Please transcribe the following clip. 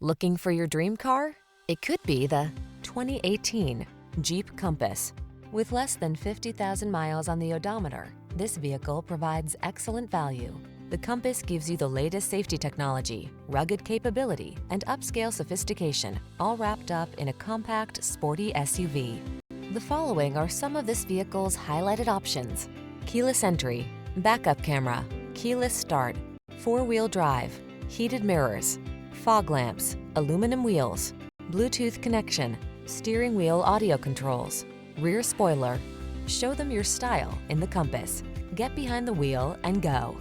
Looking for your dream car? It could be the 2018 Jeep Compass. With less than 50,000 miles on the odometer, this vehicle provides excellent value. The Compass gives you the latest safety technology, rugged capability, and upscale sophistication, all wrapped up in a compact, sporty SUV. The following are some of this vehicle's highlighted options: keyless entry, backup camera, keyless start, four-wheel drive, heated mirrors, fog lamps, aluminum wheels, Bluetooth connection, steering wheel audio controls, rear spoiler. Show them your style in the Compass. Get behind the wheel and go.